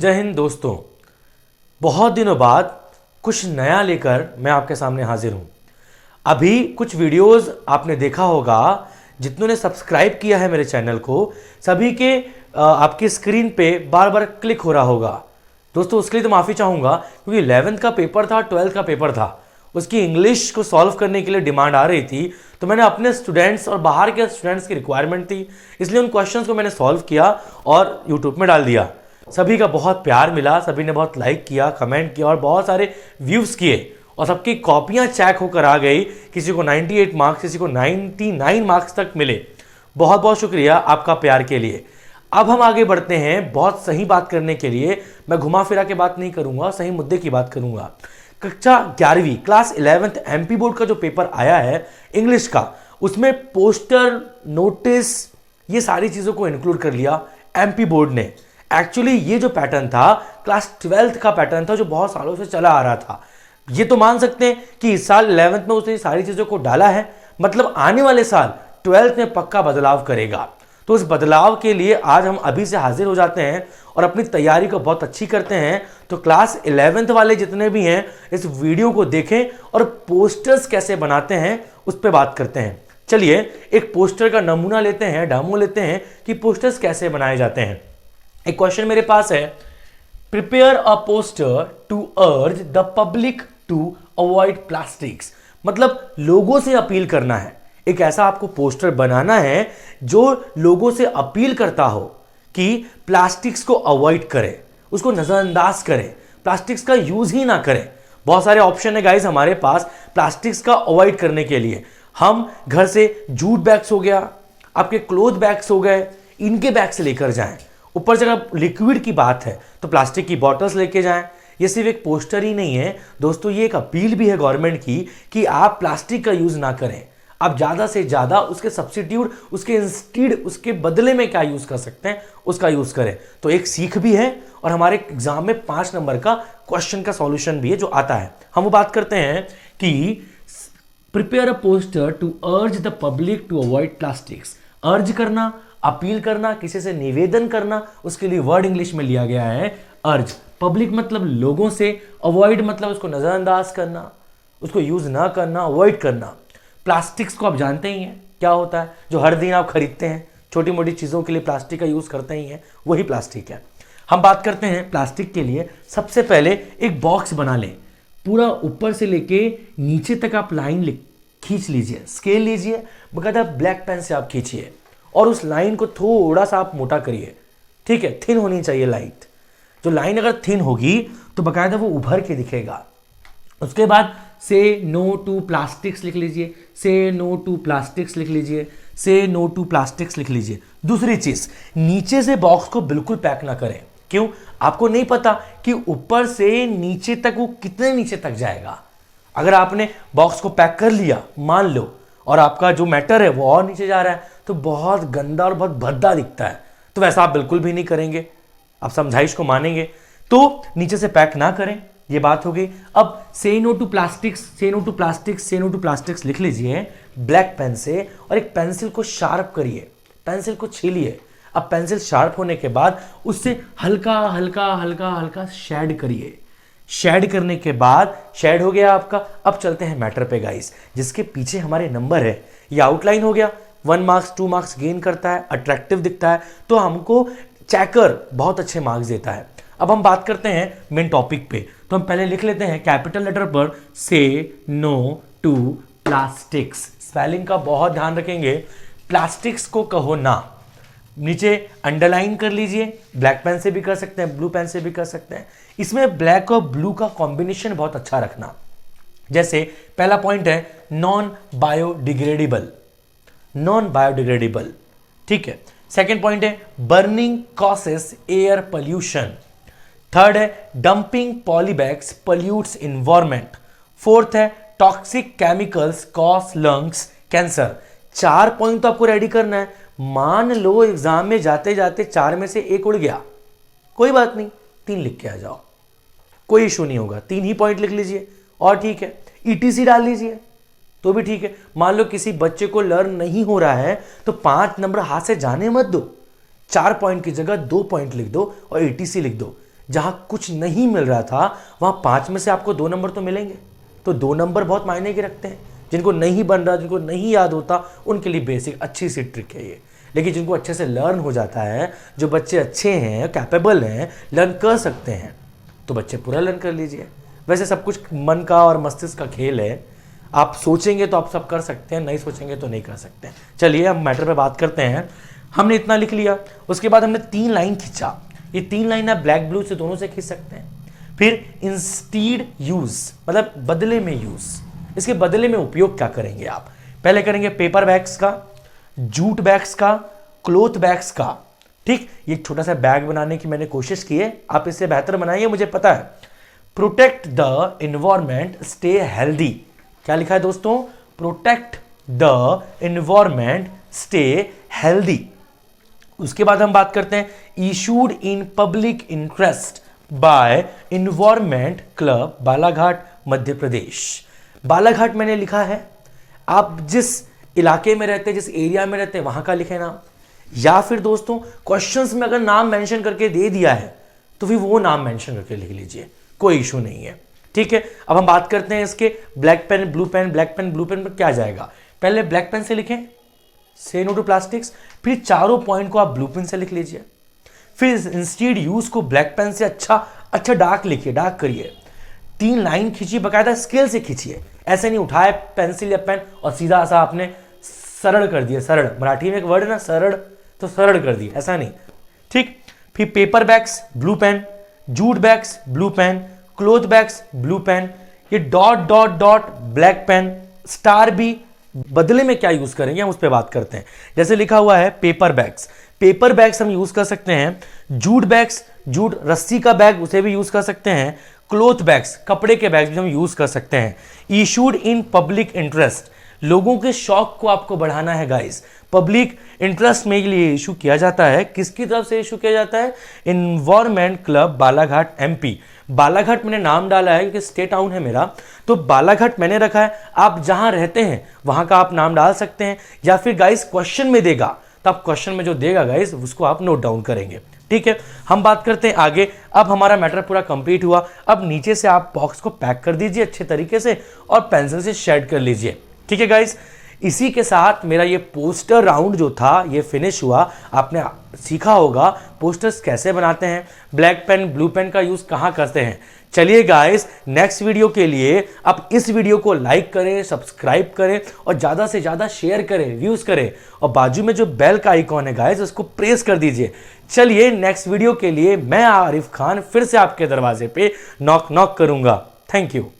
जय हिंद दोस्तों। बहुत दिनों बाद कुछ नया लेकर मैं आपके सामने हाजिर हूं। अभी कुछ वीडियोस आपने देखा होगा, जितनों ने सब्सक्राइब किया है मेरे चैनल को, सभी के आपकी स्क्रीन पे बार बार क्लिक हो रहा होगा। दोस्तों उसके लिए तो माफ़ी चाहूँगा, क्योंकि 11th का पेपर था, 12th का पेपर था, उसकी इंग्लिश को सॉल्व करने के लिए डिमांड आ रही थी। तो मैंने अपने स्टूडेंट्स और बाहर के स्टूडेंट्स की रिक्वायरमेंट थी, इसलिए उन क्वेश्चंस को मैंने सॉल्व किया और यूट्यूब में डाल दिया। सभी का बहुत प्यार मिला, सभी ने बहुत लाइक किया, कमेंट किया और बहुत सारे व्यूज़ किए और सबकी कॉपियां चेक होकर आ गई। किसी को 98 मार्क्स, किसी को 99 मार्क्स तक मिले। बहुत बहुत शुक्रिया आपका प्यार के लिए। अब हम आगे बढ़ते हैं बहुत सही बात करने के लिए। मैं घुमा फिरा के बात नहीं करूंगा, सही मुद्दे की बात करूंगा। कक्षा 11वीं क्लास 11th एमपी बोर्ड का जो पेपर आया है इंग्लिश का, उसमें पोस्टर, नोटिस, ये सारी चीज़ों को इंक्लूड कर लिया एमपी बोर्ड ने। एक्चुअली ये जो पैटर्न था क्लास 12th का पैटर्न था, जो बहुत सालों से चला आ रहा था। ये तो मान सकते हैं कि इस साल 11th में उसने सारी चीज़ों को डाला है, मतलब आने वाले साल 12th में पक्का बदलाव करेगा। तो इस बदलाव के लिए आज हम अभी से हाजिर हो जाते हैं और अपनी तैयारी को बहुत अच्छी करते हैं। तो क्लास 11th वाले जितने भी हैं इस वीडियो को देखें और पोस्टर्स कैसे बनाते हैं उस पर बात करते हैं। चलिए एक पोस्टर का नमूना लेते हैं, डेमो लेते हैं कि पोस्टर्स कैसे बनाए जाते हैं। एक क्वेश्चन मेरे पास है, prepare a poster to urge the public to avoid plastics. मतलब लोगों से अपील करना है, एक ऐसा आपको पोस्टर बनाना है जो लोगों से अपील करता हो कि प्लास्टिक्स को अवॉइड करें, उसको नजरअंदाज करें, प्लास्टिक्स का यूज ही ना करें। बहुत सारे ऑप्शन है गाइस हमारे पास प्लास्टिक्स का अवॉइड करने के लिए। हम घर से जूट बैग्स हो गया, आपके क्लोथ बैग्स हो गए, इनके बैग से लेकर जाएं। ऊपर से अगर लिक्विड की बात है तो प्लास्टिक की बॉटल्स लेके जाएं। ये सिर्फ एक पोस्टर ही नहीं है दोस्तों, ये एक अपील भी है गवर्नमेंट की कि आप प्लास्टिक का यूज ना करें। आप ज़्यादा से ज़्यादा उसके सब्स्टिट्यूट, उसके इंस्टीड, उसके बदले में क्या यूज़ कर सकते हैं उसका यूज़ करें। तो एक सीख भी है और हमारे एग्जाम में 5 नंबर का क्वेश्चन का सॉल्यूशन भी है जो आता है। हम वो बात करते हैं कि prepare a poster to urge the public to avoid plastics. Urge करना, अपील करना, किसी से निवेदन करना, उसके लिए वर्ड इंग्लिश में लिया गया है अर्ज। पब्लिक मतलब लोगों से, अवॉइड मतलब उसको नज़रअंदाज करना, उसको यूज़ ना करना, अवॉइड करना। प्लास्टिक्स को आप जानते ही हैं क्या होता है, जो हर दिन आप खरीदते हैं, छोटी मोटी चीज़ों के लिए प्लास्टिक का यूज़ करते ही हैं, वही प्लास्टिक है। हम बात करते हैं प्लास्टिक के लिए। सबसे पहले एक बॉक्स बना लें, पूरा ऊपर से लेके नीचे तक आप लाइन खींच लीजिए, स्केल लीजिए, बकायदा ब्लैक पेन से आप खींचिए और उस लाइन को थोड़ा सा आप मोटा करिए। ठीक है, थिन होनी चाहिए लाइट। जो लाइन अगर थिन होगी तो बकायदा वो उभर के दिखेगा। उसके बाद से नो टू प्लास्टिक्स लिख लीजिए, से नो टू प्लास्टिक्स लिख लीजिए, से नो टू प्लास्टिक्स लिख लीजिए। दूसरी चीज, नीचे से बॉक्स को बिल्कुल पैक ना करें। क्यों? आपको नहीं पता कि ऊपर से नीचे तक वो कितने नीचे तक जाएगा। अगर आपने बॉक्स को पैक कर लिया मान लो, और आपका जो मैटर है वो और नीचे जा रहा है, तो बहुत गंदा और बहुत भद्दा दिखता है। तो वैसा आप बिल्कुल भी नहीं करेंगे, आप समझाइश को मानेंगे। तो नीचे से पैक ना करें, ये बात हो गई। अब से नो टू प्लास्टिक्स, से नो टू प्लास्टिक्स, से नो टू प्लास्टिक्स लिख लीजिए ब्लैक पेन से और एक पेंसिल को शार्प करिए, पेंसिल को छीलिए। अब पेंसिल शार्प होने के बाद उससे हल्का हल्का हल्का हल्का शेड करिए। शेड करने के बाद शेड हो गया आपका। अब चलते हैं मैटर पे गाइस, जिसके पीछे हमारे नंबर है। ये आउटलाइन हो गया, 1 मार्क्स 2 मार्क्स गेन करता है, अट्रैक्टिव दिखता है, तो हमको चेकर बहुत अच्छे मार्क्स देता है। अब हम बात करते हैं मेन टॉपिक पे। तो हम पहले लिख लेते हैं कैपिटल लेटर पर से नो टू प्लास्टिक्स। स्पेलिंग का बहुत ध्यान रखेंगे, प्लास्टिक्स को कहो ना। नीचे अंडरलाइन कर लीजिए, ब्लैक पेन से भी कर सकते हैं, ब्लू पेन से भी कर सकते हैं। इसमें ब्लैक और ब्लू का कॉम्बिनेशन बहुत अच्छा रखना। जैसे पहला पॉइंट है नॉन बायोडिग्रेडेबल, नॉन बायोडिग्रेडेबल। ठीक है। सेकेंड पॉइंट है burning causes air pollution. Third है dumping polybags pollutes environment. Fourth है toxic chemicals cause lungs cancer. 4 point तो आपको रेडी करना है। मान लो एग्जाम में जाते जाते 4 में से 1 उड़ गया, कोई बात नहीं, 3 लिख के आ जाओ, कोई इशू नहीं होगा। 3 ही पॉइंट लिख लीजिए और ठीक है। ईटीसी डाल लीजिए तो भी ठीक है। मान लो किसी बच्चे को लर्न नहीं हो रहा है तो 5 नंबर हाथ से जाने मत दो, 4 पॉइंट की जगह 2 पॉइंट लिख दो और ईटीसी लिख दो। जहां कुछ नहीं मिल रहा था वहां 5 में से आपको 2 नंबर तो मिलेंगे। तो 2 नंबर बहुत मायने के रखते हैं। जिनको नहीं बन रहा, जिनको नहीं याद होता, उनके लिए बेसिक अच्छी सी ट्रिक है ये। लेकिन जिनको अच्छे से लर्न हो जाता है, जो बच्चे अच्छे हैं, कैपेबल हैं, लर्न कर सकते हैं, तो बच्चे पूरा लर्न कर लीजिए। वैसे सब कुछ मन का और मस्तिष्क का खेल है। आप सोचेंगे तो आप सब कर सकते हैं, नहीं सोचेंगे तो नहीं कर सकते। चलिए हम मैटर पे बात करते हैं। हमने इतना लिख लिया, उसके बाद हमने 3 लाइन खींचा। ये 3 लाइन आप ब्लैक ब्लू से दोनों से खींच सकते हैं। फिर इंस्टीड यूज मतलब बदले में यूज, इसके बदले में उपयोग क्या करेंगे आप? पहले करेंगे पेपर बैग्स का, जूट बैग्स का, क्लोथ बैग्स का। ठीक, ये छोटा सा बैग बनाने की मैंने कोशिश की है, आप इससे बेहतर बनाइए, मुझे पता है। Protect the environment, stay healthy. क्या लिखा है दोस्तों? Protect the environment, stay healthy. उसके बाद हम बात करते हैं issued in public interest by environment club Balaghat Madhya Pradesh. Balaghat मैंने लिखा है, आप जिस इलाके में रहते हैं, जिस एरिया में रहते हैं, वहां का लिखे नाम। या फिर दोस्तों क्वेश्चंस में अगर नाम मेंशन करके दे दिया है तो फिर वो नाम मेंशन करके लिख लीजिए, कोई इशू नहीं है। ठीक है, अब हम बात करते हैं इसके black pen blue pen, black pen blue pen पर क्या जाएगा। पहले ब्लैक पेन से लिखें, से नो टू प्लास्टिक्स, फिर चारों पॉइंट को आप ब्लू पेन से लिख लीजिए। फिर इंस्टीड यूज को ब्लैक पेन से अच्छा डार्क लिखिए, डार्क करिए। 3 लाइन खींचिए, बकायदा स्केल से खींचिए। ऐसे नहीं उठाए पेंसिल या पेन और सीधा सा आपने सरल कर दिया। सरल मराठी में एक वर्ड है ना सरल, तो सरल कर दिया, ऐसा नहीं। ठीक, फिर paper bags blue pen, jute bags blue pen, cloth bags blue pen, ये dot dot dot black pen, star भी बदले में क्या यूज करेंगे हम उस पर बात करते हैं। जैसे लिखा हुआ है पेपर बैग्स, पेपर बैग्स हम यूज कर सकते हैं। जूट बैग्स, जूट रस्सी का बैग, उसे भी यूज कर सकते हैं। क्लोथ बैग्स, कपड़े के बैग्स भी हम यूज कर सकते हैं। इशूड इन पब्लिक इंटरेस्ट, लोगों के शौक को आपको बढ़ाना है गाइस। पब्लिक इंटरेस्ट में लिए इशू किया जाता है, किसकी तरफ से इशू किया जाता है? Environment club Balaghat MP. Balaghat मैंने नाम डाला है क्योंकि स्टेट टाउन है मेरा, तो बालाघाट मैंने रखा है। आप जहां रहते हैं वहां का आप नाम डाल सकते हैं, या फिर गाइस क्वेश्चन में देगा तो आप क्वेश्चन में जो देगा गाइस उसको आप नोट डाउन करेंगे। ठीक है, हम बात करते हैं आगे। अब हमारा मैटर पूरा कंप्लीट हुआ। अब नीचे से आप बॉक्स को पैक कर दीजिए अच्छे तरीके से और पेंसिल से शेड कर लीजिए। ठीक है गाइस, इसी के साथ मेरा ये पोस्टर राउंड जो था ये फिनिश हुआ। आपने सीखा होगा पोस्टर्स कैसे बनाते हैं, ब्लैक पेन ब्लू पेन का यूज कहाँ करते हैं। चलिए गाइस, नेक्स्ट वीडियो के लिए आप इस वीडियो को लाइक करें, सब्सक्राइब करें और ज़्यादा से ज़्यादा शेयर करें, व्यूज़ करें, और बाजू में जो बेल का आइकॉन है गाइस उसको प्रेस कर दीजिए। चलिए नेक्स्ट वीडियो के लिए मैं आरिफ खान फिर से आपके दरवाजे पे नॉक नॉक करूंगा। Thank you.